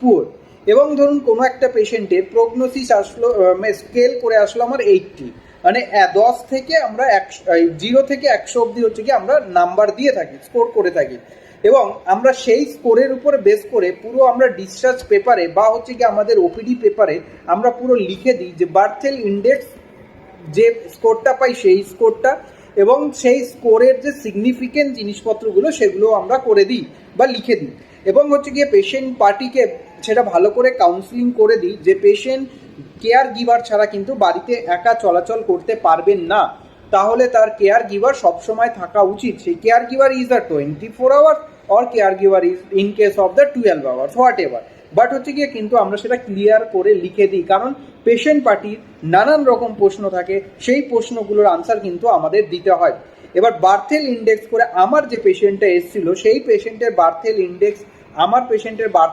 Poor, এবং ধরুন কোনো একটা পেশেন্টের প্রগনোসিস আসলো, স্কেল করে আসলো আমার 80, মানে 10 থেকে আমরা 0 থেকে 100 অব্দি হচ্ছে কি আমরা নাম্বার দিয়ে থাকি, স্কোর করে থাকি, এবং আমরা সেই স্কোরের উপরে বেস করে পুরো আমরা ডিসচার্জ পেপারে বা হচ্ছে কি আমাদের ওপিডি পেপারে আমরা পুরো লিখে দিই যে বার্থেল ইন্ডেক্স যে স্কোরটা পাই সেই স্কোরটা, এবং সেই স্কোরের যে সিগনিফিকেন্ট জিনিসপত্রগুলো সেগুলো আমরা করে দিই বা লিখে দিই, এবং হচ্ছে গিয়ে পেশেন্ট পার্টিকে সেটা ভালো করে কাউন্সিলিং করে দিই যে পেশেন্ট কেয়ার গিভার ছাড়া কিন্তু বাড়িতে একা চলাচল করতে পারবেন না, তাহলে তার কেয়ার গিভার সবসময় থাকা উচিত। সেই care giver is a 24 hour or care giver is in case of the 12 hours, whatever, but হচ্ছে গিয়ে কিন্তু আমরা সেটা ক্লিয়ার করে লিখে দিই, কারণ পেশেন্ট পার্টির নানান রকম প্রশ্ন থাকে, সেই প্রশ্নগুলোর আনসার কিন্তু আমাদের দিতে হয়। এবার বার্থেল ইন্ডেক্স করে আমার যে পেশেন্টটা এসেছিল সেই পেশেন্টের বার্থেল ইন্ডেক্স, আমার পেশেন্টের